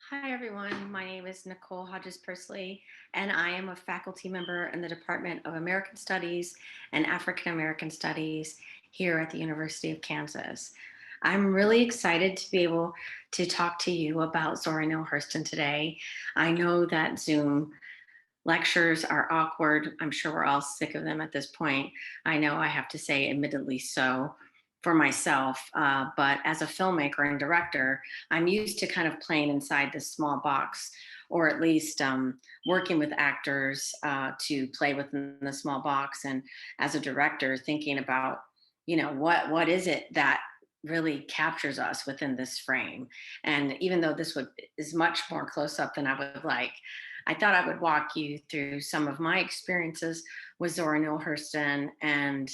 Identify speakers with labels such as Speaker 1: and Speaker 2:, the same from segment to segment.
Speaker 1: Hi, everyone. My name is Nicole Hodges Persley, and I am a faculty member in the Department of American Studies and African American Studies here at the University of Kansas. I'm really excited to be able to talk to you about Zora Neale Hurston today. I know that Zoom lectures are awkward. I'm sure we're all sick of them at this point. I know I have to say, admittedly so for myself, but as a filmmaker and director, I'm used to kind of playing inside this small box, or at least working with actors to play within the small box. And as a director, thinking about, what is it that really captures us within this frame. And even though this would is much more close up than I would like, I thought I would walk you through some of my experiences with Zora Neale Hurston and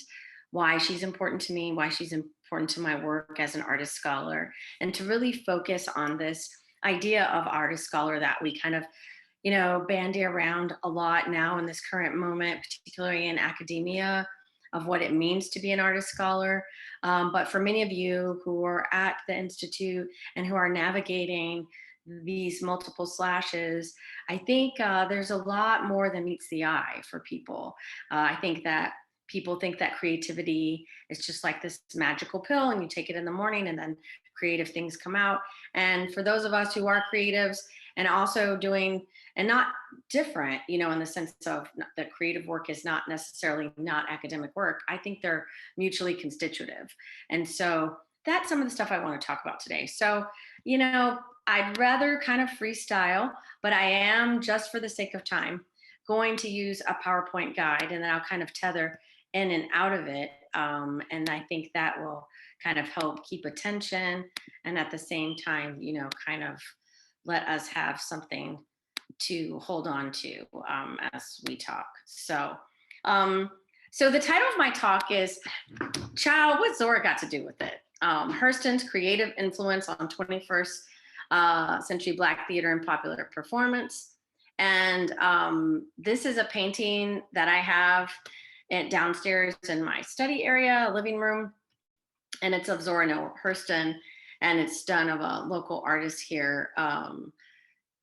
Speaker 1: why she's important to me, why she's important to my work as an artist scholar, and to really focus on this idea of artist scholar that we kind of, bandy around a lot now in this current moment, particularly in academia, of what it means to be an artist scholar. But for many of you who are at the Institute and who are navigating these multiple slashes, I think there's a lot more than meets the eye for people. I think that people think that creativity is just like this magical pill and you take it in the morning and then creative things come out. And for those of us who are creatives and also doing and not different, in the sense of that creative work is not necessarily not academic work, I think they're mutually constitutive. And so that's some of the stuff I want to talk about today. So, I'd rather kind of freestyle, but I am, just for the sake of time, going to use a PowerPoint guide, and then I'll kind of tether in and out of it. And I think that will kind of help keep attention and at the same time, kind of let us have something to hold on to as we talk. Um, so the title of my talk is Child, what Zora got to do with it? Hurston's creative influence on 21st century Black theater and popular performance. And this is a painting that I have downstairs in my study area, living room, and it's of Zora Neale Hurston, and it's done of a local artist here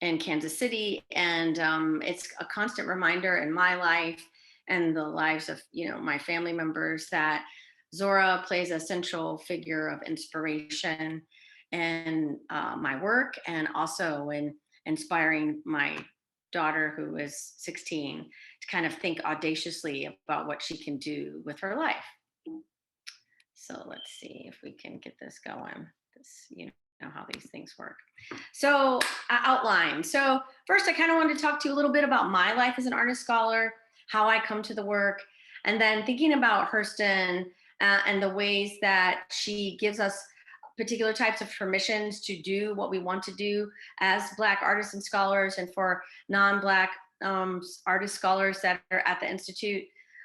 Speaker 1: in Kansas City. And it's a constant reminder in my life and the lives of, my family members, that Zora plays a central figure of inspiration in my work, and also in inspiring my daughter, who is 16, to kind of think audaciously about what she can do with her life. So let's see if we can get this going. This, how these things work. So, outline. So, first, I kind of wanted to talk to you a little bit about my life as an artist scholar, how I come to the work, and then thinking about Hurston and the ways that she gives us particular types of permissions to do what we want to do as Black artists and scholars, and for non-Black artist scholars that are at the Institute.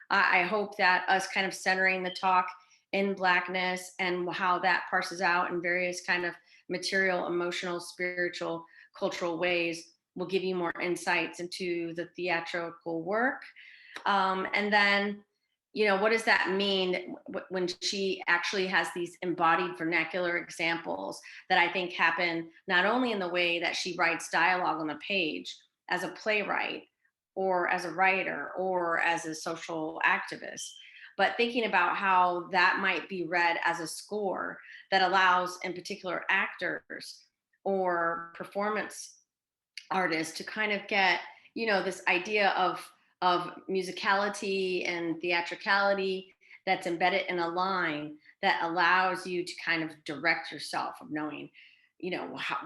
Speaker 1: I hope that us kind of centering the talk in Blackness and how that parses out in various kind of material, emotional, spiritual, cultural ways will give you more insights into the theatrical work. And then, what does that mean when she actually has these embodied vernacular examples that I think happen not only in the way that she writes dialogue on the page as a playwright or as a writer or as a social activist, but thinking about how that might be read as a score that allows, in particular, actors or performance artists to kind of get, this idea of musicality and theatricality that's embedded in a line that allows you to kind of direct yourself, of knowing,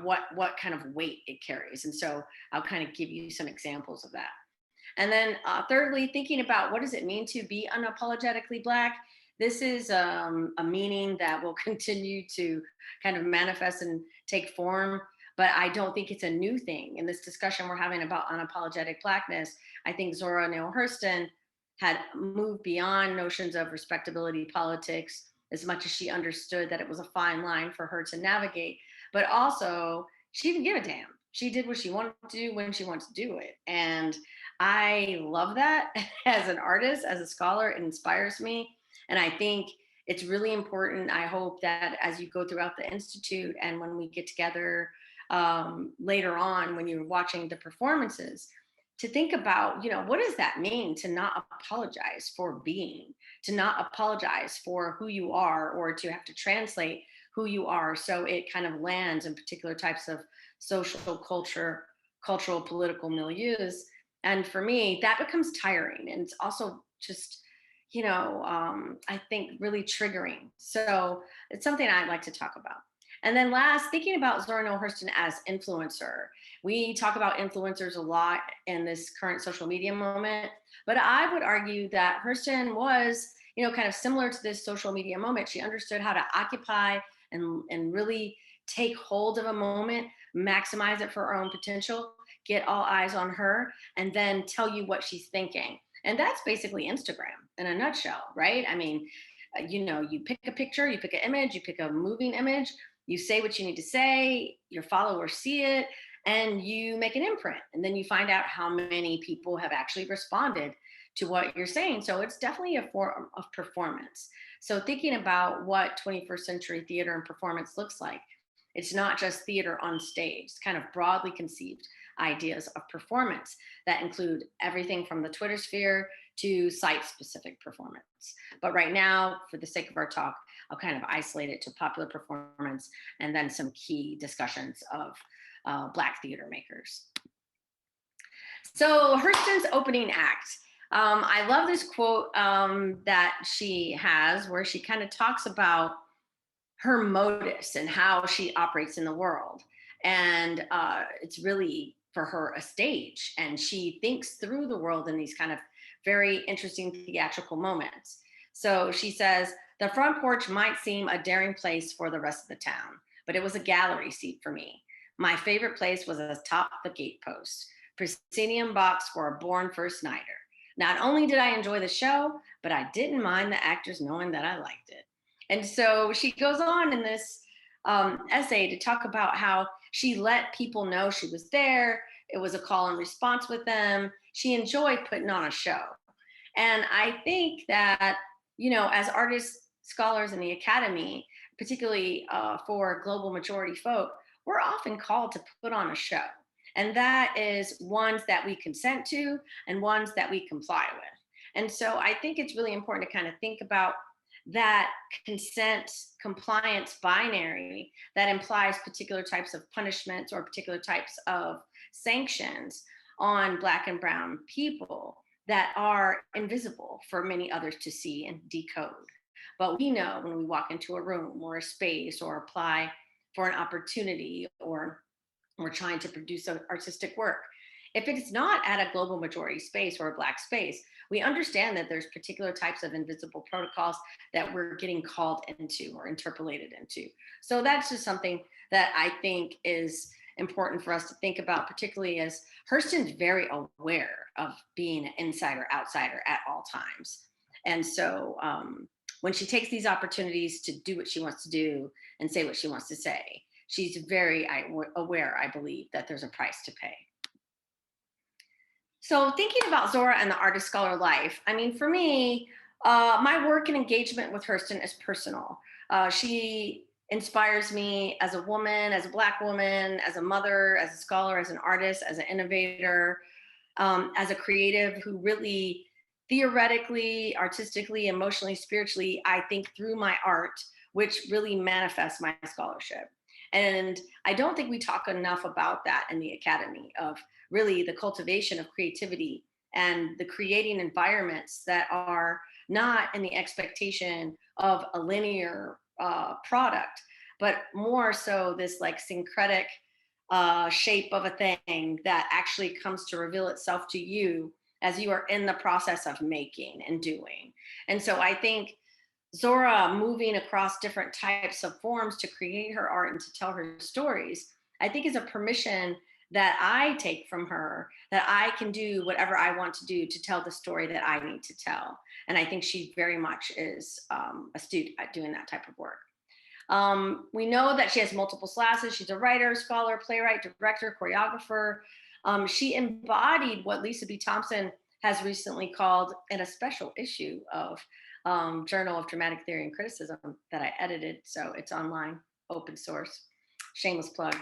Speaker 1: what kind of weight it carries. And so I'll kind of give you some examples of that. And then thirdly, thinking about what does it mean to be unapologetically Black. This is a meaning that will continue to kind of manifest and take form, but I don't think it's a new thing. In this discussion we're having about unapologetic Blackness, I think Zora Neale Hurston had moved beyond notions of respectability politics, as much as she understood that it was a fine line for her to navigate, but also she didn't give a damn. She did what she wanted to do when she wanted to do it. And I love that as an artist, as a scholar, it inspires me. And I think it's really important. I hope that as you go throughout the Institute and when we get together later on when you're watching the performances, to think about, what does that mean to not apologize for being, to not apologize for who you are, or to have to translate who you are so it kind of lands in particular types of social cultural, political milieus. And for me, that becomes tiring. And it's also just, I think really triggering. So it's something I'd like to talk about. And then last, thinking about Zora Neale Hurston as influencer. We talk about influencers a lot in this current social media moment, but I would argue that Hurston was, kind of similar to this social media moment. She understood how to occupy and really take hold of a moment, maximize it for her own potential, get all eyes on her, and then tell you what she's thinking. And that's basically Instagram in a nutshell, right? I mean, you pick a picture, you pick an image, you pick a moving image, you say what you need to say, your followers see it, and you make an imprint. And then you find out how many people have actually responded to what you're saying. So it's definitely a form of performance. So thinking about what 21st century theater and performance looks like, it's not just theater on stage. It's kind of broadly conceived ideas of performance that include everything from the Twitter sphere to site-specific performance. But right now, for the sake of our talk, I'll kind of isolate it to popular performance and then some key discussions of Black theater makers. So Hurston's opening act. I love this quote that she has where she kind of talks about her modus and how she operates in the world. And it's really for her a stage, and she thinks through the world in these kind of very interesting theatrical moments. So she says, the front porch might seem a daring place for the rest of the town, but it was a gallery seat for me. My favorite place was atop the gatepost, proscenium box for a born first nighter. Not only did I enjoy the show, but I didn't mind the actors knowing that I liked it. And so she goes on in this essay to talk about how she let people know she was there. It was a call and response with them. She enjoyed putting on a show. And I think that, as artists, scholars in the academy, particularly for global majority folk, we're often called to put on a show. And that is ones that we consent to and ones that we comply with. And so I think it's really important to kind of think about that consent compliance binary that implies particular types of punishments or particular types of sanctions on Black and Brown people that are invisible for many others to see and decode. But we know when we walk into a room or a space or apply for an opportunity or we're trying to produce artistic work, if it's not at a global majority space or a Black space, we understand that there's particular types of invisible protocols that we're getting called into or interpolated into. So that's just something that I think is important for us to think about, particularly as Hurston's very aware of being an insider, outsider at all times. And so when she takes these opportunities to do what she wants to do and say what she wants to say, she's very aware, I believe, that there's a price to pay. So thinking about Zora and the artist scholar life, I mean, for me, my work and engagement with Hurston is personal. She inspires me as a woman, as a Black woman, as a mother, as a scholar, as an artist, as an innovator, as a creative who really theoretically, artistically, emotionally, spiritually, I think through my art, which really manifests my scholarship. And I don't think we talk enough about that in the academy, of really the cultivation of creativity and the creating environments that are not in the expectation of a linear product, but more so this like syncretic shape of a thing that actually comes to reveal itself to you as you are in the process of making and doing. And so I think Zora moving across different types of forms to create her art and to tell her stories, I think is a permission that I take from her, that I can do whatever I want to do to tell the story that I need to tell. And I think she very much is astute at doing that type of work. We know that she has multiple slashes. She's a writer, scholar, playwright, director, choreographer. She embodied what Lisa B. Thompson has recently called, in a special issue of Journal of Dramatic Theory and Criticism that I edited, so it's online, open source, shameless plug.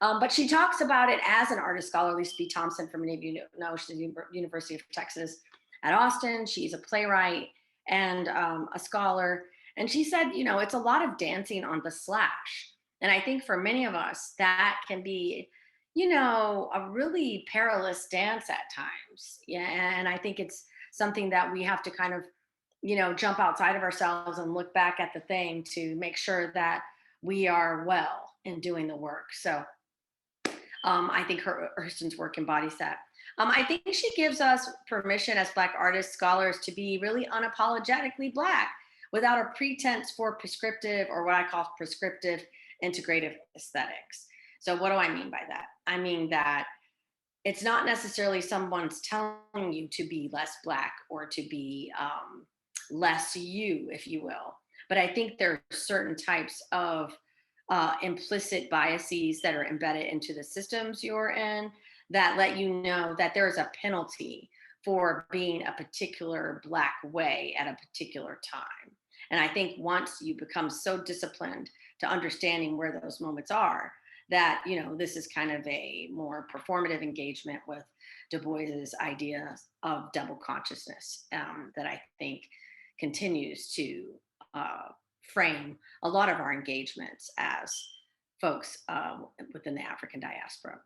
Speaker 1: But she talks about it as an artist scholar. Lisa B. Thompson, for many of you know, she's at the University of Texas at Austin. She's a playwright and a scholar. And she said, you know, it's a lot of dancing on the slash. And I think for many of us, that can be, you know, a really perilous dance at times. Yeah. And I think it's something that we have to kind of, you know, jump outside of ourselves and look back at the thing to make sure that we are well in doing the work. So I think Hurston's work embodies that. I think she gives us permission as Black artists, scholars, to be really unapologetically Black without a pretense for prescriptive, or what I call prescriptive integrative aesthetics. So what do I mean by that? I mean that it's not necessarily someone's telling you to be less Black or to be less you, if you will. But I think there are certain types of implicit biases that are embedded into the systems you're in that let you know that there is a penalty for being a particular Black way at a particular time. And I think once you become so disciplined to understanding where those moments are, that, you know, this is kind of a more performative engagement with Du Bois's idea of double consciousness that I think continues to frame a lot of our engagements as folks within the African diaspora.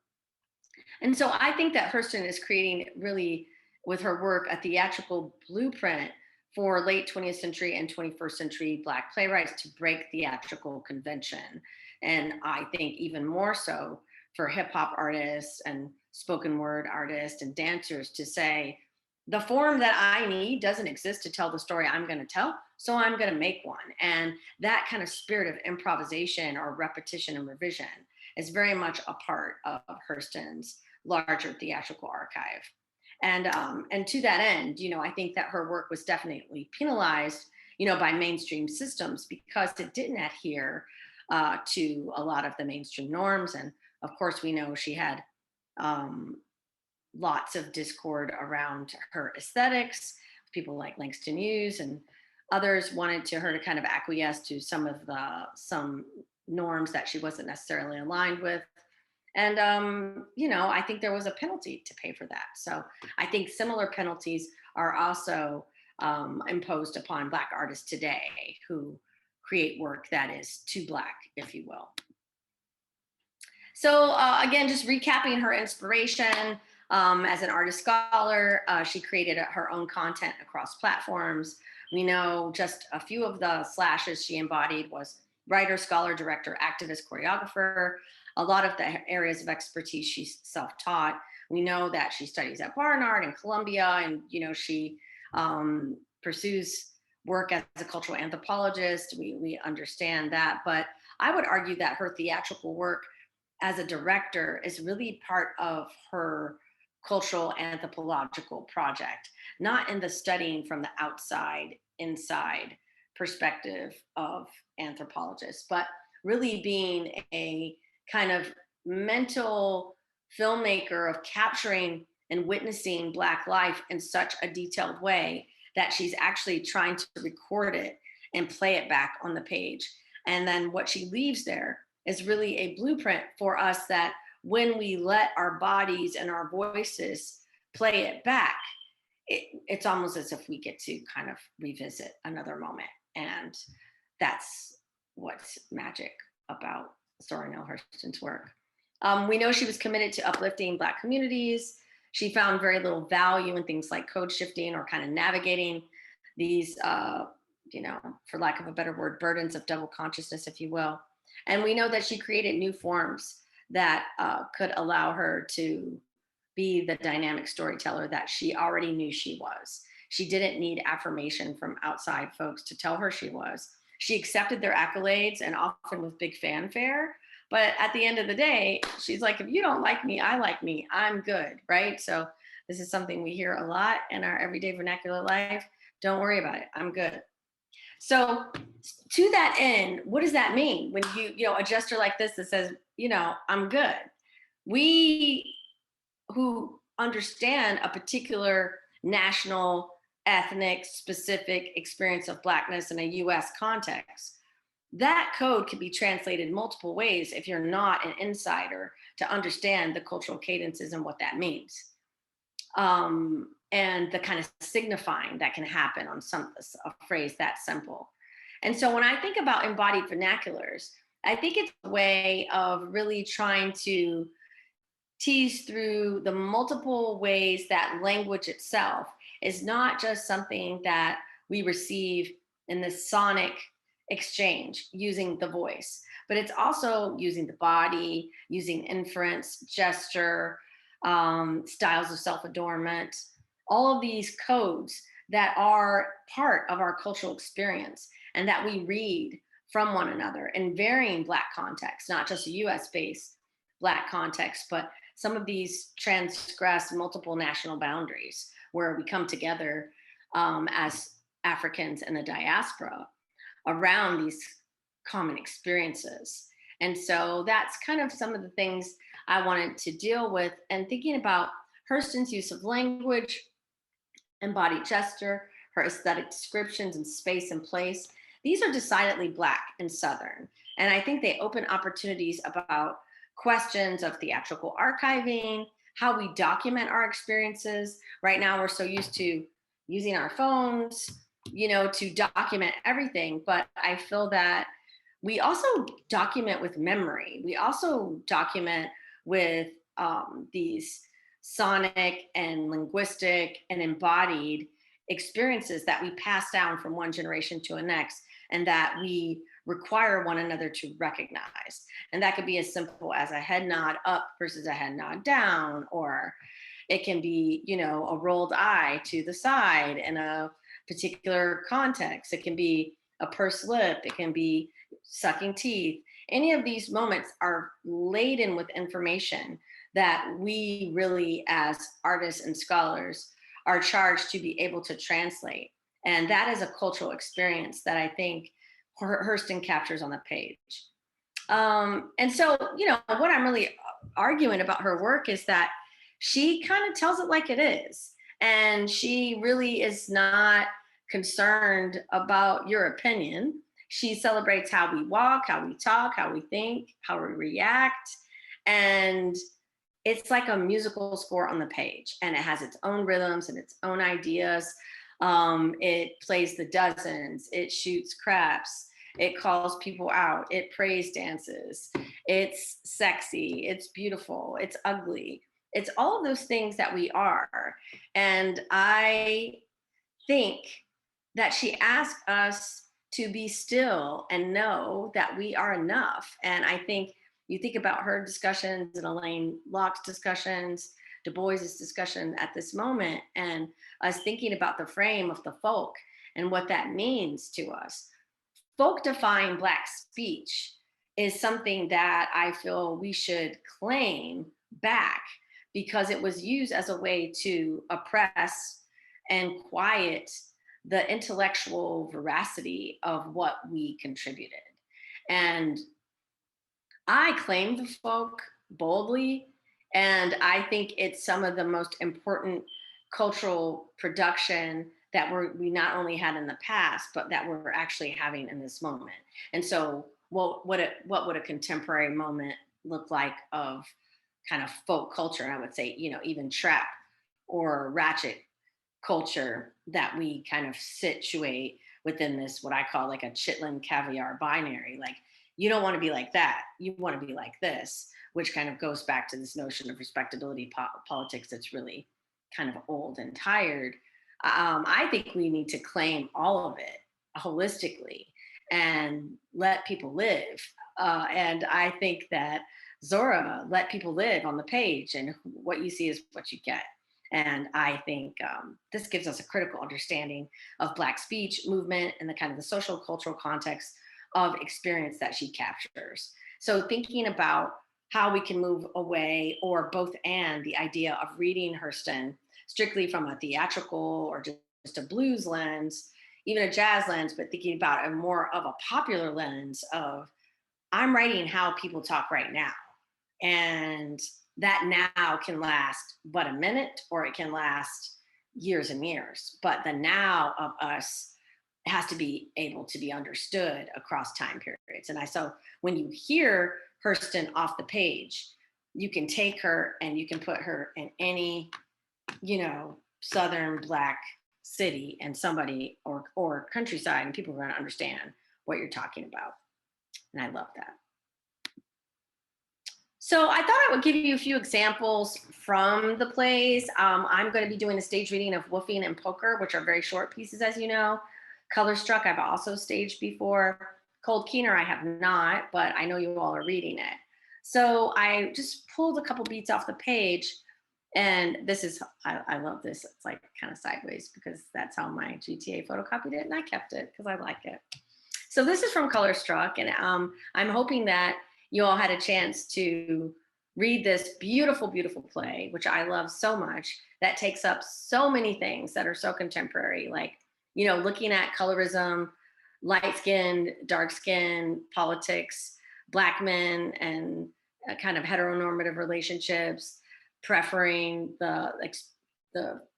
Speaker 1: And so I think that Hurston is creating really, with her work, a theatrical blueprint for late 20th century and 21st century Black playwrights to break theatrical convention. And I think even more so for hip hop artists and spoken word artists and dancers to say, the form that I need doesn't exist to tell the story I'm going to tell, so I'm going to make one. And that kind of spirit of improvisation or repetition and revision is very much a part of Hurston's larger theatrical archive. And to that end, you know, I think that her work was definitely penalized, you know, by mainstream systems because it didn't adhere to a lot of the mainstream norms. And of course, we know she had lots of discord around her aesthetics. People like Langston Hughes and others wanted to her to kind of acquiesce to some norms that she wasn't necessarily aligned with. And you know, I think there was a penalty to pay for that. So I think similar penalties are also imposed upon Black artists today who create work that is too Black, if you will. So again, just recapping her inspiration as an artist scholar, she created her own content across platforms. We know just a few of the slashes she embodied was writer, scholar, director, activist, choreographer. A lot of the areas of expertise she's self-taught. We know that she studies at Barnard and Columbia, and you know she pursues work as a cultural anthropologist. We understand that, but I would argue that her theatrical work as a director is really part of her cultural anthropological project, not in the studying from the outside, inside perspective of anthropologists, but really being a kind of mental filmmaker of capturing and witnessing Black life in such a detailed way that she's actually trying to record it and play it back on the page. And then what she leaves there is really a blueprint for us that when we let our bodies and our voices play it back, it's almost as if we get to kind of revisit another moment. And that's what's magic about Zora Neale Hurston's work. We know she was committed to uplifting Black communities. She found very little value in things like code shifting or kind of navigating these, you know, for lack of a better word, burdens of double consciousness, if you will. And we know that she created new forms that could allow her to be the dynamic storyteller that she already knew she was. She didn't need affirmation from outside folks to tell her she was. She accepted their accolades and often with big fanfare. But at the end of the day, she's like, if you don't like me, I like me, I'm good, right? So this is something we hear a lot in our everyday vernacular life. Don't worry about it, I'm good. So to that end, what does that mean when you know, a gesture like this that says, you know, I'm good? We who understand a particular national, ethnic, specific experience of Blackness in a US context that code can be translated multiple ways if you're not an insider to understand the cultural cadences and what that means. And the kind of signifying that can happen on a phrase that simple. And so when I think about embodied vernaculars, I think it's a way of really trying to tease through the multiple ways that language itself is not just something that we receive in the sonic exchange using the voice, but it's also using the body, using inference, gesture, styles of self adornment, all of these codes that are part of our cultural experience and that we read from one another in varying Black contexts, not just a US based Black context, but some of these transgress multiple national boundaries where we come together as Africans in the diaspora around these common experiences. And so that's kind of some of the things I wanted to deal with, and thinking about Hurston's use of language, embodied gesture, her aesthetic descriptions in space and place. These are decidedly Black and Southern. And I think they open opportunities about questions of theatrical archiving, how we document our experiences. Right now, we're so used to using our phones, to document everything. But I feel that we also document with memory. We also document with these sonic and linguistic and embodied experiences that we pass down from one generation to the next, and that we require one another to recognize. And that could be as simple as a head nod up versus a head nod down, or it can be, a rolled eye to the side in a particular context. It can be a pursed lip, it can be sucking teeth. Any of these moments are laden with information that we really, as artists and scholars, are charged to be able to translate. And that is a cultural experience that I think Hurston captures on the page. And so, what I'm really arguing about her work is that she kind of tells it like it is. And she really is not concerned about your opinion. She celebrates how we walk, how we talk, how we think, how we react. And it's like a musical score on the page, and it has its own rhythms and its own ideas. It plays the dozens, it shoots craps, it calls people out, it praise dances, it's sexy, it's beautiful, it's ugly. It's all of those things that we are. And I think that she asks us to be still and know that we are enough. And I think you think about her discussions and Elaine Locke's discussions, Du Bois's discussion at this moment, and us thinking about the frame of the folk and what that means to us. Folk defying Black speech is something that I feel we should claim back, because it was used as a way to oppress and quiet the intellectual veracity of what we contributed. And I claim the folk boldly, and I think it's some of the most important cultural production that we not only had in the past, but that we're actually having in this moment. And so, what would a contemporary moment look like of kind of folk culture? And I would say, even trap or ratchet culture that we kind of situate within this, what I call like a chitlin caviar binary. Like, you don't want to be like that, you want to be like this, which kind of goes back to this notion of respectability politics that's really kind of old and tired. I think we need to claim all of it holistically and let people live. And I think that Zora let people live on the page, and what you see is what you get. And I think this gives us a critical understanding of Black speech movement and the kind of the social cultural context of experience that she captures. So thinking about how we can move away, or both and, the idea of reading Hurston strictly from a theatrical or just a blues lens, even a jazz lens, but thinking about a more of a popular lens of, I'm writing how people talk right now. And that now can last but a minute, or it can last years and years. But the now of us it has to be able to be understood across time periods. And so when you hear Hurston off the page, you can take her and you can put her in any, Southern Black city and somebody or countryside, and people are going to understand what you're talking about. And I love that. So I thought I would give you a few examples from the plays. I'm going to be doing a stage reading of Woofing and Poker, which are very short pieces, as you know. Color Struck, I've also staged before. Cold Keener, I have not, but I know you all are reading it. So I just pulled a couple beats off the page. And this is, I love this. It's like kind of sideways because that's how my GTA photocopied it. And I kept it because I like it. So this is from Color Struck. And I'm hoping that you all had a chance to read this beautiful, beautiful play, which I love so much, that takes up so many things that are so contemporary, like, looking at colorism, light skin, dark skin, politics, Black men, and kind of heteronormative relationships, preferring the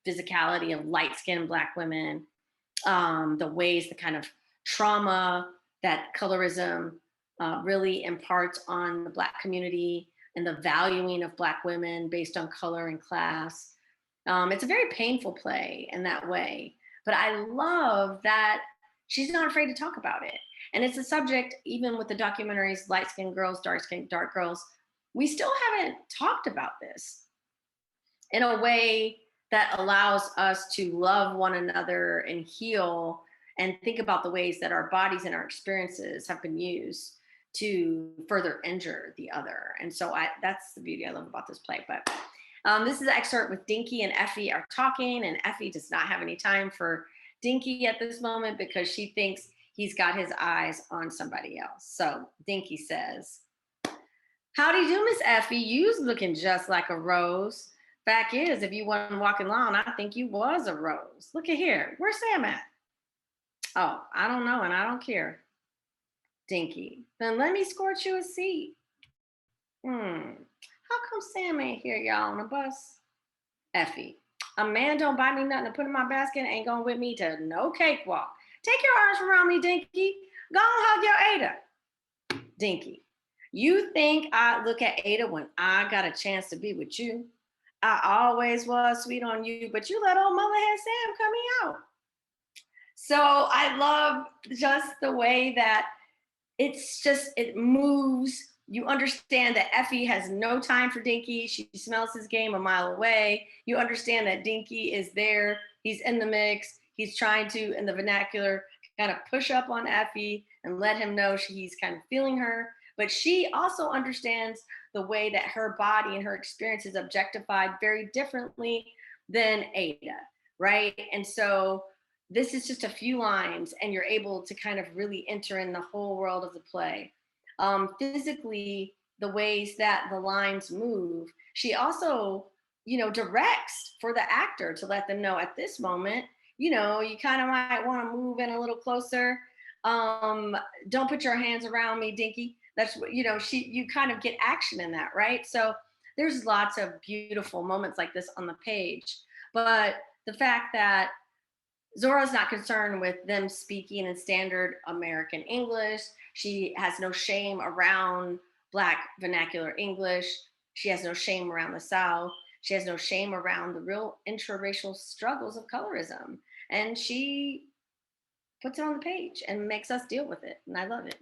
Speaker 1: physicality of light skinned Black women, the ways, the kind of trauma that colorism really imparts on the Black community and the valuing of Black women based on color and class. It's a very painful play in that way, but I love that she's not afraid to talk about it. And it's a subject, even with the documentaries, light skinned girls, dark girls, we still haven't talked about this in a way that allows us to love one another and heal and think about the ways that our bodies and our experiences have been used to further injure the other. And so that's the beauty I love about this play. But this is an excerpt with Dinky and Effie are talking, and Effie does not have any time for Dinky at this moment because she thinks he's got his eyes on somebody else. So Dinky says, "Howdy do, Miss Effie. You's looking just like a rose. Fact is, if you wasn't walking along, I think you was a rose. Look at here. Where's Sam at?" "Oh, I don't know, and I don't care." Dinky, "Then let me scorch you a seat." How come Sam ain't here, y'all, on the bus?" Effie, "A man don't buy me nothing to put in my basket and ain't going with me to no cakewalk. Take your arms around me, Dinky. Go and hug your Ada." Dinky, "You think I look at Ada when I got a chance to be with you? I always was sweet on you, but you let old Mullhead Sam cut me out." So I love just the way that it moves. You understand that Effie has no time for Dinky. She smells his game a mile away. You understand that Dinky is there. He's in the mix. He's trying to, in the vernacular, kind of push up on Effie and let him know he's kind of feeling her. But she also understands the way that her body and her experience is objectified very differently than Ada, right? And so this is just a few lines, and you're able to kind of really enter in the whole world of the play. Physically, the ways that the lines move, she also, directs for the actor to let them know at this moment, you kind of might want to move in a little closer. Don't put your hands around me, Dinky. That's what, you kind of get action in that, right? So there's lots of beautiful moments like this on the page. But the fact that Zora's not concerned with them speaking in standard American English. She has no shame around Black vernacular English. She has no shame around the South. She has no shame around the real intraracial struggles of colorism. And she puts it on the page and makes us deal with it. And I love it.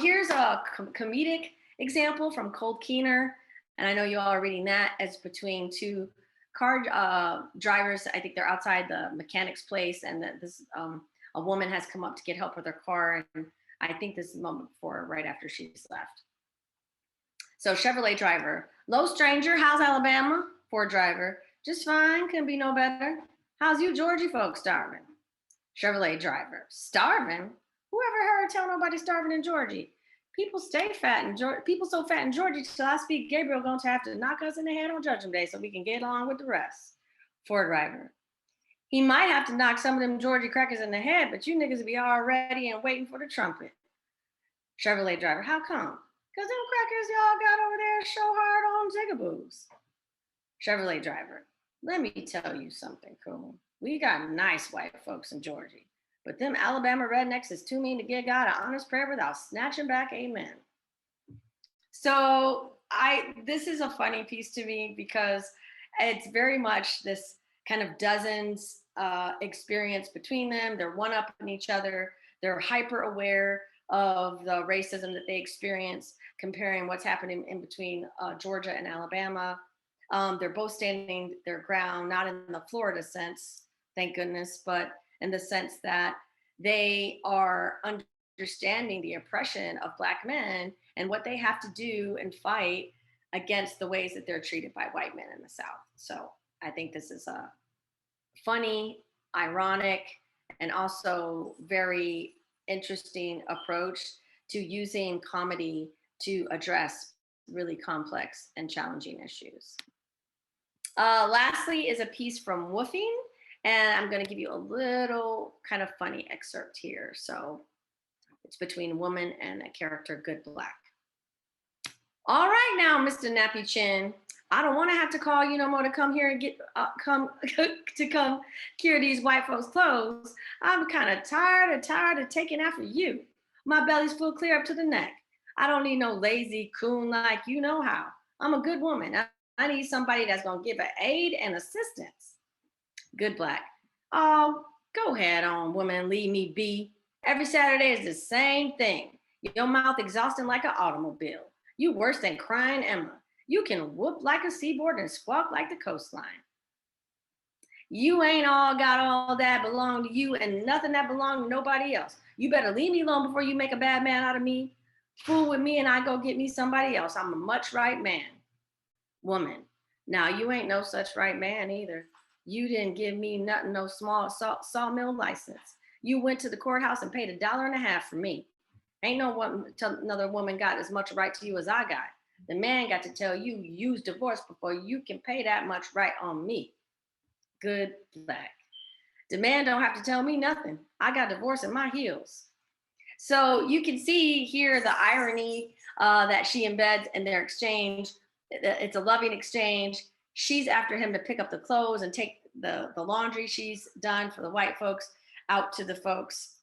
Speaker 1: Here's a comedic example from Cold Keener. And I know you all are reading that as between two car drivers. I think they're outside the mechanic's place, and that a woman has come up to get help with her car. And I think this is the moment before, right after she's left. So Chevrolet driver, "Low stranger, how's Alabama?" Ford driver, "Just fine, couldn't be no better. How's you Georgie folks starving?" Chevrolet driver, "Starving? Whoever heard tell nobody starving in Georgie? People stay fat in Georgia. People so fat in Georgia till I speak Gabriel going to have to knock us in the head on Judgment Day so we can get along with the rest." Ford driver, "He might have to knock some of them Georgie crackers in the head, but you niggas be all ready and waiting for the trumpet." Chevrolet driver, "How come?" "Because them crackers y'all got over there show hard on jigaboos." Chevrolet driver, "Let me tell you something cool. We got nice white folks in Georgia. But them Alabama rednecks is too mean to give God an honest prayer without snatching back amen. So this is a funny piece to me because it's very much this kind of dozens experience between them. They're one up in each other. They're hyper aware of the racism that they experience, comparing what's happening in between Georgia and Alabama. They're both standing their ground, not in the Florida sense, thank goodness, but in the sense that they are understanding the oppression of Black men and what they have to do and fight against the ways that they're treated by white men in the South. So I think this is a funny, ironic, and also very interesting approach to using comedy to address really complex and challenging issues. Lastly is a piece from Woofing, and I'm going to give you a little kind of funny excerpt here. So it's between a woman and a character, Good Black. All right, now, Mr. Nappy Chin, I don't want to have to call you no more to come here and get come to come cure these white folks' clothes. I'm kind of tired of taking after you. My belly's full clear up to the neck. I don't need no lazy coon like you know how. I'm a good woman. I need somebody that's gonna give her aid and assistance. Good Black. Oh, go ahead on, woman, leave me be. Every Saturday is the same thing. Your mouth exhausting like an automobile. You worse than crying Emma. You can whoop like a seaboard and squawk like the coastline. You ain't all got all that belong to you and nothing that belong to nobody else. You better leave me alone before you make a bad man out of me. Fool with me and I go get me somebody else. I'm a much right man. Woman. Now you ain't no such right man either. You didn't give me nothing, no small sawmill license. You went to the courthouse and paid $1.50 for me. Ain't no one another woman got as much right to you as I got. The man got to tell you use divorce before you can pay that much right on me. Good Black. The man don't have to tell me nothing. I got divorce in my heels. So you can see here the irony that she embeds in their exchange. It's a loving exchange. She's after him to pick up the clothes and take the laundry she's done for the white folks out to the folks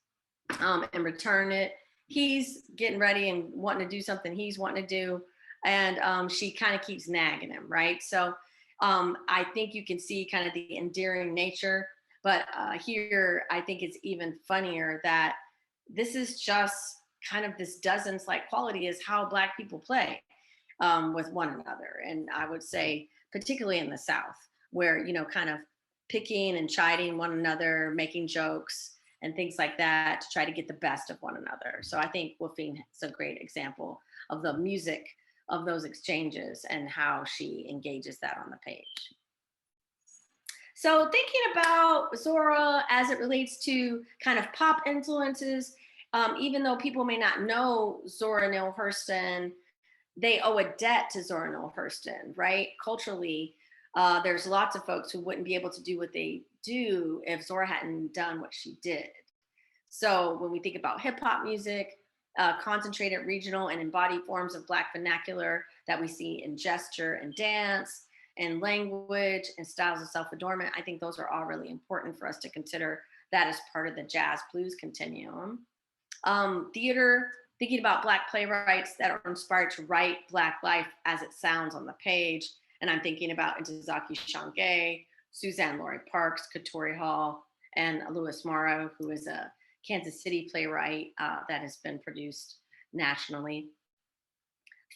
Speaker 1: and return it. He's getting ready and wanting to do something he's wanting to do. And she kind of keeps nagging him, right? So I think you can see kind of the endearing nature. But here, I think it's even funnier that this is just kind of this dozens like quality is how Black people play with one another. And I would say, particularly in the South, where, you know, kind of picking and chiding one another, making jokes and things like that to try to get the best of one another. So I think Woofing is a great example of the music of those exchanges and how she engages that on the page. So thinking about Zora as it relates to kind of pop influences, even though people may not know Zora Neale Hurston, they owe a debt to Zora Neale Hurston, right? Culturally, there's lots of folks who wouldn't be able to do what they do if Zora hadn't done what she did. So when we think about hip hop music, concentrated regional and embodied forms of Black vernacular that we see in gesture and dance and language and styles of self-adornment, I think those are all really important for us to consider that as part of the jazz blues continuum. Theater, thinking about Black playwrights that are inspired to write Black life as it sounds on the page. And I'm thinking about Ntozake Shange, Suzanne Lori Parks, Katori Hall, and Louis Morrow, who is a Kansas City playwright that has been produced nationally.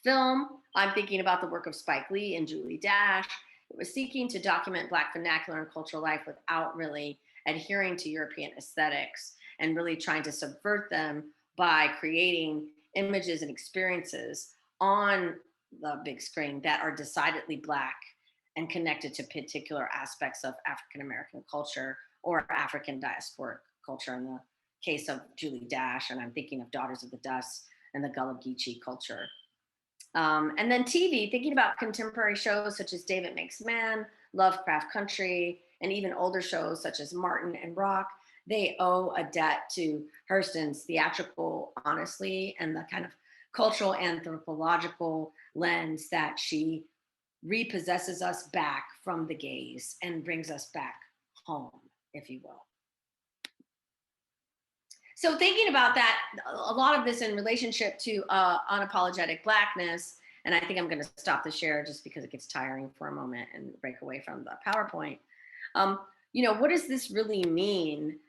Speaker 1: Film, I'm thinking about the work of Spike Lee and Julie Dash. It was seeking to document Black vernacular and cultural life without really adhering to European aesthetics and really trying to subvert them by creating images and experiences on the big screen that are decidedly Black and connected to particular aspects of African American culture or African diasporic culture in the case of Julie Dash, and I'm thinking of Daughters of the Dust and the Gullah Geechee culture. And then TV, thinking about contemporary shows such as David Makes Man, Lovecraft Country, and even older shows such as Martin and Rock, they owe a debt to Hurston's theatrical honesty and the kind of cultural anthropological lens that she repossesses us back from the gaze and brings us back home, if you will. So thinking about that, a lot of this in relationship to unapologetic blackness, and I think I'm going to stop the share just because it gets tiring for a moment and break away from the PowerPoint. Um, what does this really mean,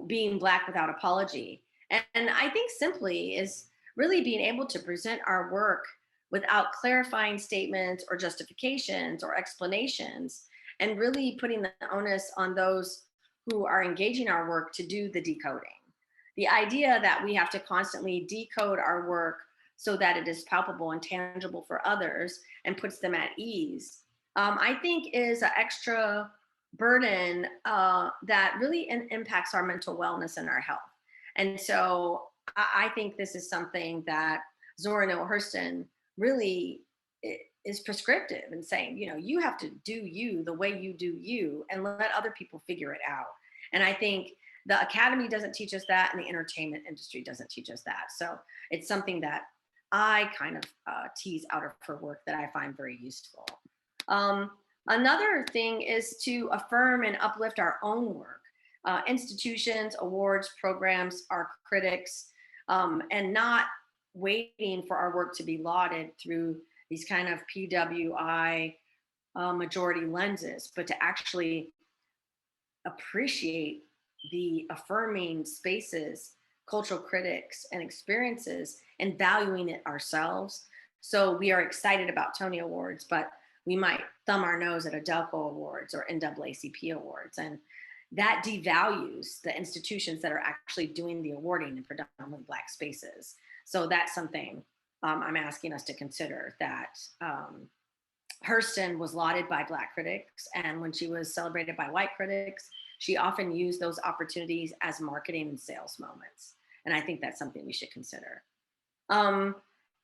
Speaker 1: being black without apology? And I think simply is really being able to present our work without clarifying statements or justifications or explanations, and really putting the onus on those who are engaging our work to do the decoding. The idea that we have to constantly decode our work so that it is palpable and tangible for others and puts them at ease, I think is an extra burden that really impacts our mental wellness and our health. And so I think this is something that Zora Neale Hurston really is prescriptive and saying, you have to do you the way you do you and let other people figure it out. And I think the academy doesn't teach us that, and the entertainment industry doesn't teach us that. So it's something that I kind of tease out of her work that I find very useful. Another thing is to affirm and uplift our own work. Institutions, awards, programs, our critics, and not waiting for our work to be lauded through these kind of PWI majority lenses, but to actually appreciate the affirming spaces, cultural critics, and experiences, and valuing it ourselves. So we are excited about Tony Awards, but we might thumb our nose at Adelco Awards or NAACP Awards. And that devalues the institutions that are actually doing the awarding in predominantly Black spaces. So that's something I'm asking us to consider, that Hurston was lauded by Black critics, and when she was celebrated by white critics, she often used those opportunities as marketing and sales moments. And I think that's something we should consider.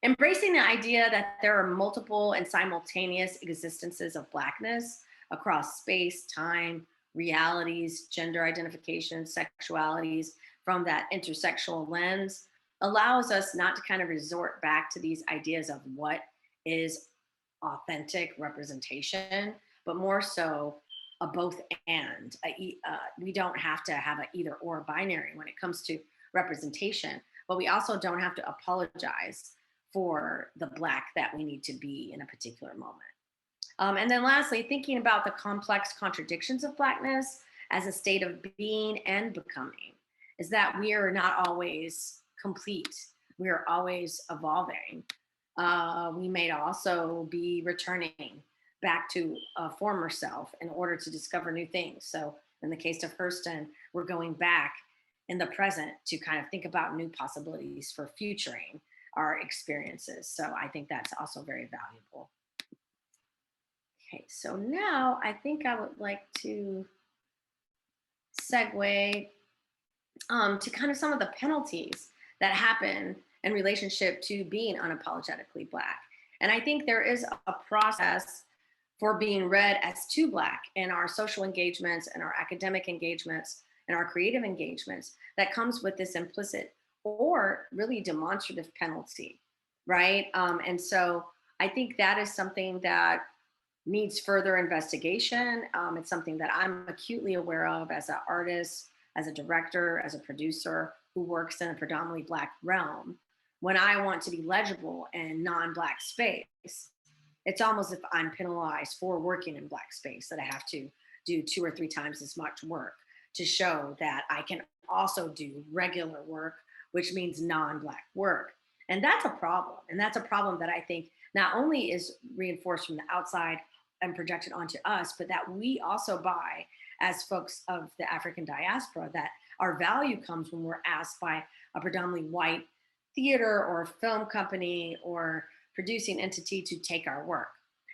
Speaker 1: Embracing the idea that there are multiple and simultaneous existences of Blackness across space, time, realities, gender identification, sexualities from that intersectional lens allows us not to kind of resort back to these ideas of what is authentic representation, but more so a both and. We don't have to have an either or binary when it comes to representation, but we also don't have to apologize for the Black that we need to be in a particular moment. And then lastly, thinking about the complex contradictions of Blackness as a state of being and becoming, is that we are not always complete. We are always evolving. We may also be returning back to a former self in order to discover new things. So in the case of Hurston, we're going back in the present to kind of think about new possibilities for futuring our experiences. So I think that's also very valuable. Okay, so now I think I would like to segue to kind of some of the penalties that happen in relationship to being unapologetically Black. And I think there is a process for being read as too Black in our social engagements and our academic engagements and our creative engagements that comes with this implicit or really demonstrative penalty, right? And so I think that is something that needs further investigation. It's something that I'm acutely aware of as an artist, as a director, as a producer who works in a predominantly Black realm. When I want to be legible in non-Black space, it's almost if I'm penalized for working in Black space, that I have to do 2 or 3 times as much work to show that I can also do regular work, which means non-Black work. And that's a problem. And that's a problem that I think not only is reinforced from the outside and projected onto us, but that we also buy as folks of the African diaspora, that our value comes when we're asked by a predominantly white theater or film company or producing entity to take our work,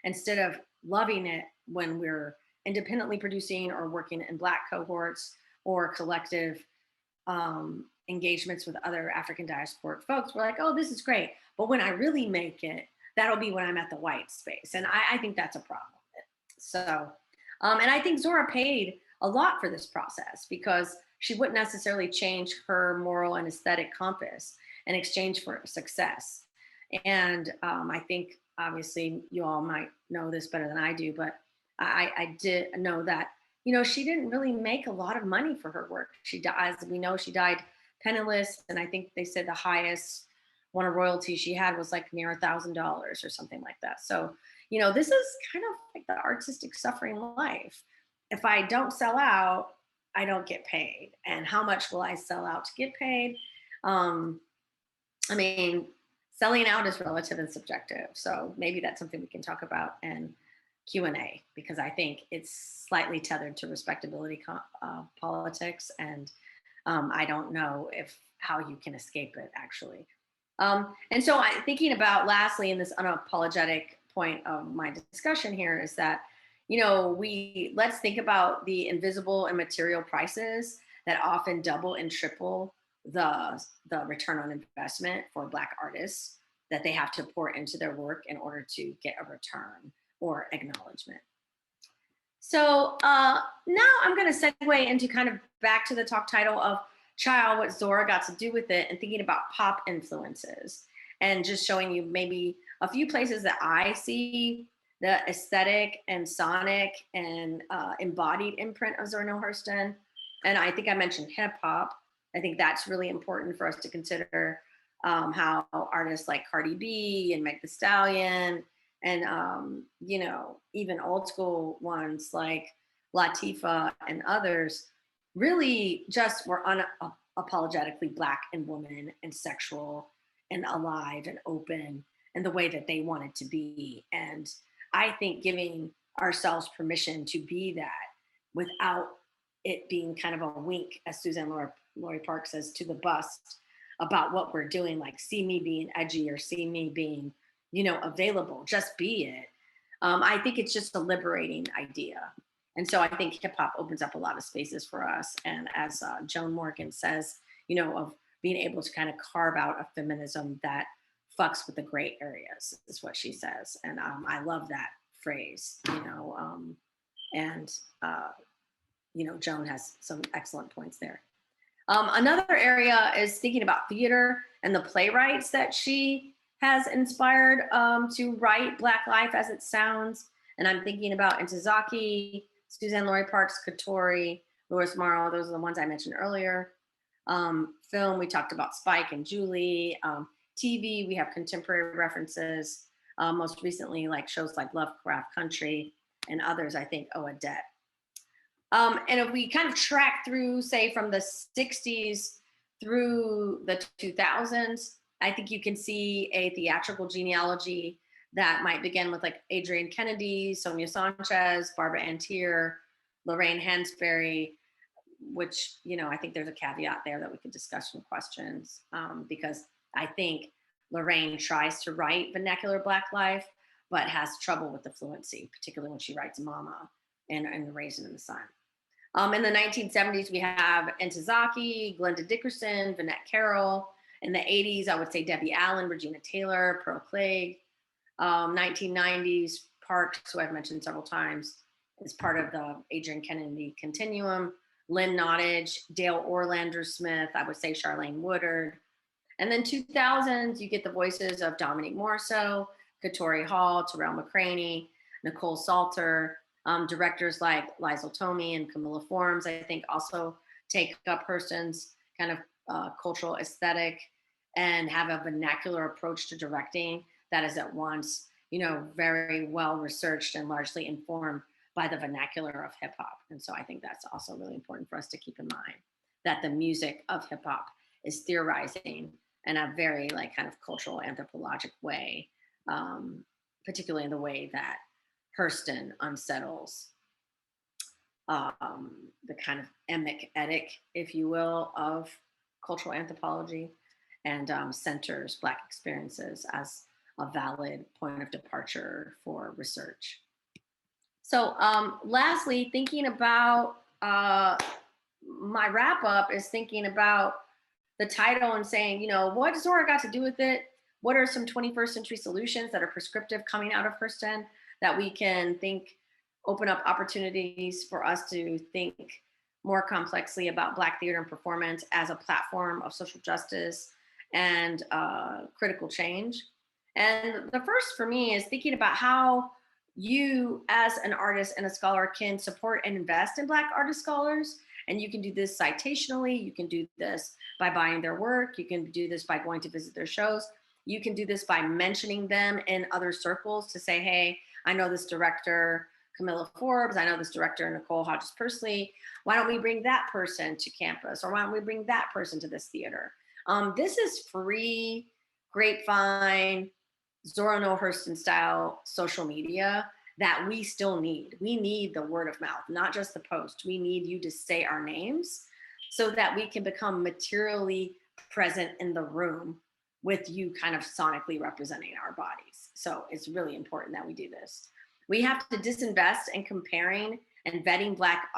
Speaker 1: instead of loving it when we're independently producing or working in Black cohorts or collective engagements with other African diasporic folks. We're like, oh, this is great. But when I really make it, that'll be when I'm at the white space. And I think that's a problem. So, and I think Zora paid a lot for this process, because she wouldn't necessarily change her moral and aesthetic compass in exchange for success. And I think obviously you all might know this better than I do, but I did know that, she didn't really make a lot of money for her work. As we know, she died penniless, and I think they said the highest one of royalty she had was like near $1,000 or something like that. So, this is kind of like the artistic suffering life. If I don't sell out, I don't get paid. And how much will I sell out to get paid? Um, I mean, selling out is relative and subjective. So maybe that's something we can talk about in Q&A, because I think it's slightly tethered to respectability politics, and I don't know if how you can escape it actually. And so I'm thinking about lastly in this unapologetic point of my discussion here is that, we let's think about the invisible and material prices that often double and triple the return on investment for Black artists that they have to pour into their work in order to get a return or acknowledgement. So now I'm going to segue into kind of back to the talk title of Child, what Zora got to do with it, and thinking about pop influences, and just showing you maybe a few places that I see the aesthetic and sonic and embodied imprint of Zora Neale Hurston. And I think I mentioned hip hop. I think that's really important for us to consider, how artists like Cardi B and Meg Thee Stallion and even old school ones like Latifah and others really just were unapologetically Black and woman and sexual and alive and open and the way that they wanted to be. And I think giving ourselves permission to be that without it being kind of a wink, as Suzanne Lori Park says, to the bust about what we're doing, like see me being edgy or see me being, available, just be it. I think it's just a liberating idea. And so I think hip hop opens up a lot of spaces for us. And as Joan Morgan says, of being able to kind of carve out a feminism that fucks with the gray areas, is what she says. And I love that phrase, and, Joan has some excellent points there. Another area is thinking about theater and the playwrights that she has inspired to write Black life as it sounds. And I'm thinking about Ntozake, Suzanne Lori Parks, Katori, Loris Morrow. Those are the ones I mentioned earlier. Film, we talked about Spike and Julie. TV, we have contemporary references. Most recently, like shows like Lovecraft Country and others, I think, owe a debt. And if we kind of track through, say, from the 60s through the 2000s, I think you can see a theatrical genealogy that might begin with like Adrienne Kennedy, Sonia Sanchez, Barbara Antier, Lorraine Hansberry, which, I think there's a caveat there that we could discuss some questions, because I think Lorraine tries to write vernacular Black life, but has trouble with the fluency, particularly when she writes Mama and The Raisin in the Sun. In the 1970s, we have Ntozake, Glenda Dickerson, Vinette Carroll. In the 80s, I would say Debbie Allen, Regina Taylor, Pearl Cleage. 1990s, Parks, who I've mentioned several times, is part of the Adrienne Kennedy continuum. Lynn Nottage, Dale Orlander Smith, I would say Charlene Woodard. And then 2000s, you get the voices of Dominique Morisseau, Katori Hall, Terrell McCraney, Nicole Salter. Directors like Liesl Tomey and Camilla Forms, I think, also take up Hurston's kind of cultural aesthetic and have a vernacular approach to directing that is at once, very well researched and largely informed by the vernacular of hip hop. And so I think that's also really important for us to keep in mind, that the music of hip hop is theorizing in a very like kind of cultural anthropologic way, particularly in the way that Hurston unsettles the kind of emic etic, if you will, of cultural anthropology, and centers Black experiences as a valid point of departure for research. So lastly, thinking about my wrap up is thinking about the title and saying, what does Zora got to do with it? What are some 21st century solutions that are prescriptive coming out of Hurston that we can open up opportunities for us to think more complexly about Black theater and performance as a platform of social justice and critical change. And the first for me is thinking about how you as an artist and a scholar can support and invest in Black artist scholars And you can do this citationally. You can do this by buying their work. You can do this by going to visit their shows. You can do this by mentioning them in other circles to say, hey, I know this director, Camilla Forbes. I know this director, Nicole Hodges Persley. Why don't we bring that person to campus? Or why don't we bring that person to this theater? This is free, grapevine, Zora Neale Hurston style social media that we still need. We need the word of mouth, not just the post. We need you to say our names so that we can become materially present in the room with you kind of sonically representing our bodies. So it's really important that we do this. We have to disinvest in comparing and vetting Black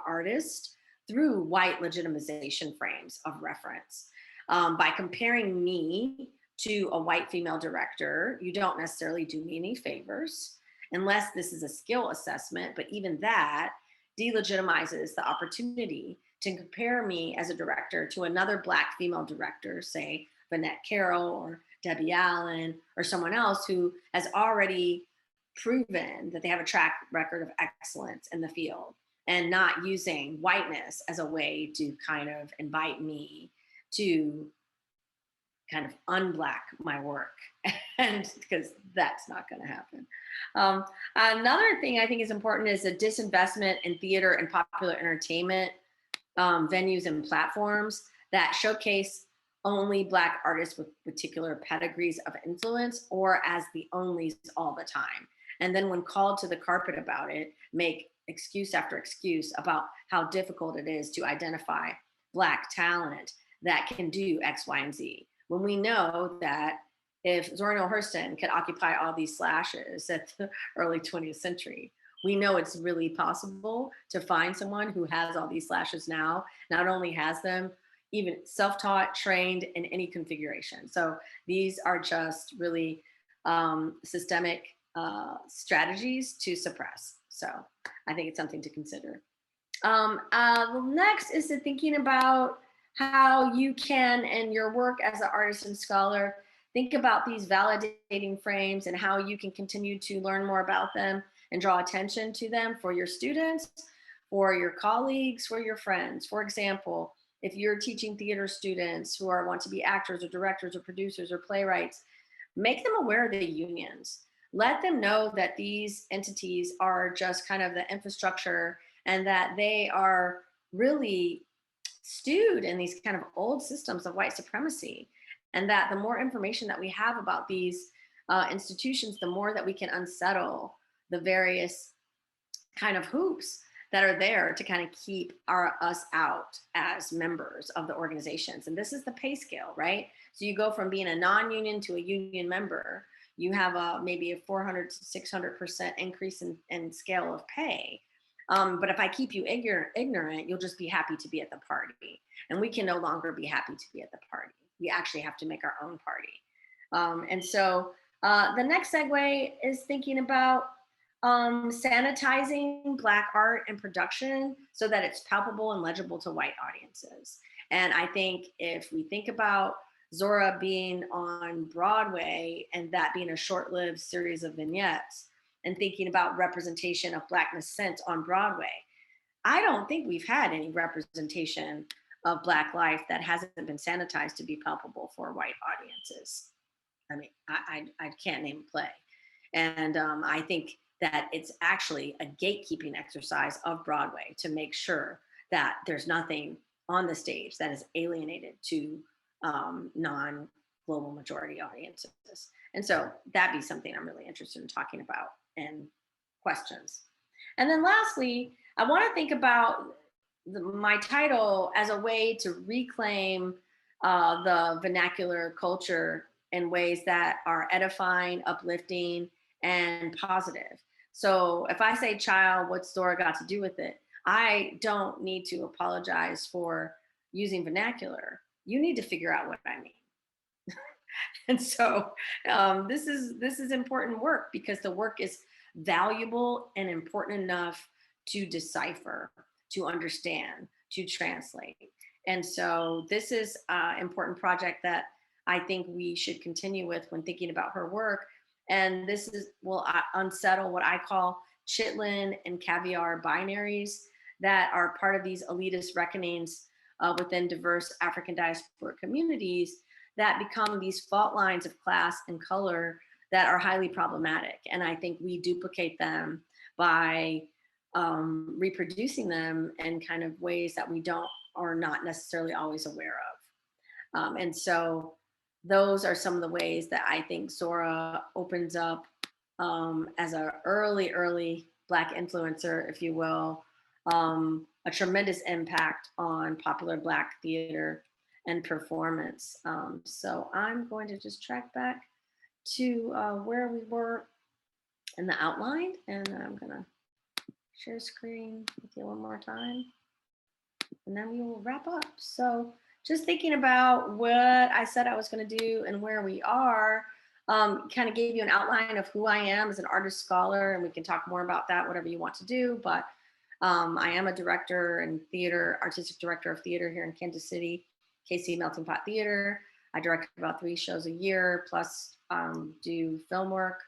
Speaker 1: artists through white legitimization frames of reference. By comparing me to a white female director, you don't necessarily do me any favors unless this is a skill assessment, but even that delegitimizes the opportunity to compare me as a director to another Black female director, say Vanette Carroll or Debbie Allen or someone else who has already proven that they have a track record of excellence in the field, and not using whiteness as a way to kind of invite me to kind of unblack my work. And because that's not going to happen. Another thing I think is important is a disinvestment in theater and popular entertainment venues and platforms that showcase only Black artists with particular pedigrees of influence or as the onlys all the time. And then when called to the carpet about it, make excuse after excuse about how difficult it is to identify Black talent that can do X, Y, and Z. When we know that if Zora Neale Hurston could occupy all these slashes at the early 20th century, we know it's really possible to find someone who has all these slashes now, not only has them, even self-taught, trained in any configuration. So these are just really systemic strategies to suppress. So I think it's something to consider. Next is thinking about how you can, in your work as an artist and scholar, think about these validating frames and how you can continue to learn more about them and draw attention to them for your students, for your colleagues, for your friends. For example, if you're teaching theater students who want to be actors or directors or producers or playwrights, make them aware of the unions. Let them know that these entities are just kind of the infrastructure and that they are really stewed in these kind of old systems of white supremacy. And that the more information that we have about these institutions, the more that we can unsettle the various kind of hoops that are there to kind of keep us out as members of the organizations. And this is the pay scale, right? So you go from being a non-union to a union member, you have maybe a 400 to 600% increase in scale of pay. But if I keep you ignorant, you'll just be happy to be at the party. And we can no longer be happy to be at the party. We actually have to make our own party. And so the next segue is thinking about sanitizing Black art and production so that it's palpable and legible to white audiences. And I think if we think about Zora being on Broadway and that being a short-lived series of vignettes, and thinking about representation of Blackness Sent on Broadway, I don't think we've had any representation of Black life that hasn't been sanitized to be palpable for white audiences. I mean, I can't name a play. And I think that it's actually a gatekeeping exercise of Broadway to make sure that there's nothing on the stage that is alienated to non-global majority audiences. And so that'd be something I'm really interested in talking about and questions. And then lastly, I want to think about my title as a way to reclaim the vernacular culture in ways that are edifying, uplifting, and positive. So if I say child, what's Zora got to do with it? I don't need to apologize for using vernacular. You need to figure out what I mean. And so this is important work because the work is valuable and important enough to decipher, to understand, to translate. And so this is an important project that I think we should continue with when thinking about her work. And this will unsettle what I call chitlin and caviar binaries that are part of these elitist reckonings within diverse African diaspora communities that become these fault lines of class and color that are highly problematic. And I think we duplicate them by reproducing them in kind of ways that we don't or not necessarily always aware of. And so those are some of the ways that I think Zora opens up as an early Black influencer, if you will, a tremendous impact on popular Black theater and performance. So I'm going to just track back to where we were in the outline, and I'm gonna share screen with you one more time, and then we will wrap up. So just thinking about what I said I was gonna do and where we are, kind of gave you an outline of who I am as an artist scholar, and we can talk more about that, whatever you want to do. But I am a director and artistic director of theater here in Kansas City, KC Melting Pot Theater. I direct about 3 shows a year, plus do film work.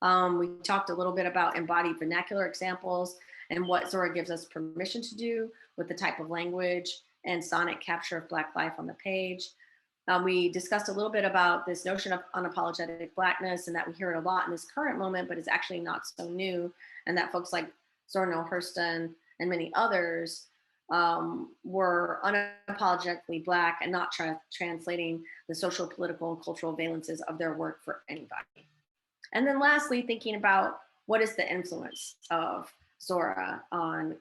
Speaker 1: We talked a little bit about embodied vernacular examples and what Zora gives us permission to do with the type of language and sonic capture of Black life on the page. We discussed a little bit about this notion of unapologetic Blackness, and that we hear it a lot in this current moment, but it's actually not so new. And that folks like Zora Neale Hurston and many others were unapologetically Black and not translating the social, political, and cultural valences of their work for anybody. And then lastly, thinking about what is the influence of Zora on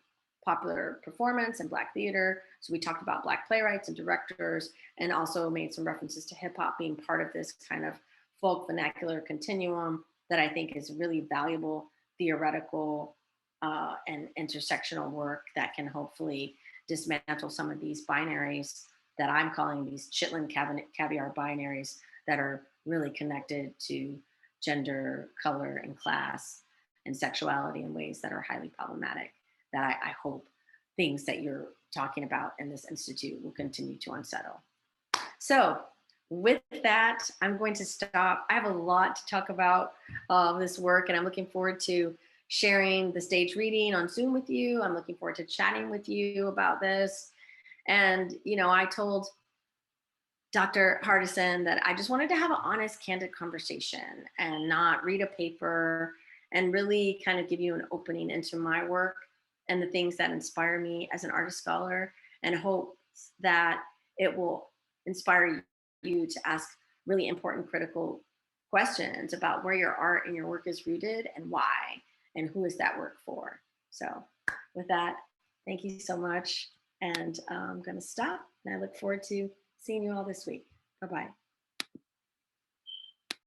Speaker 1: popular performance and Black theater. So we talked about Black playwrights and directors, and also made some references to hip hop being part of this kind of folk vernacular continuum that I think is really valuable theoretical and intersectional work that can hopefully dismantle some of these binaries that I'm calling these Chitlin caviar binaries that are really connected to gender, color, and class and sexuality in ways that are highly problematic, that I hope things that you're talking about in this institute will continue to unsettle. So with that, I'm going to stop. I have a lot to talk about this work, and I'm looking forward to sharing the stage reading on Zoom with you. I'm looking forward to chatting with you about this. And, you know, I told Dr. Hardison that I just wanted to have an honest, candid conversation and not read a paper, and really kind of give you an opening into my work and the things that inspire me as an artist scholar, and hope that it will inspire you to ask really important, critical questions about where your art and your work is rooted and why, and who is that work for. So with that, thank you so much. And I'm going to stop, and I look forward to seeing you all this week. Bye-bye.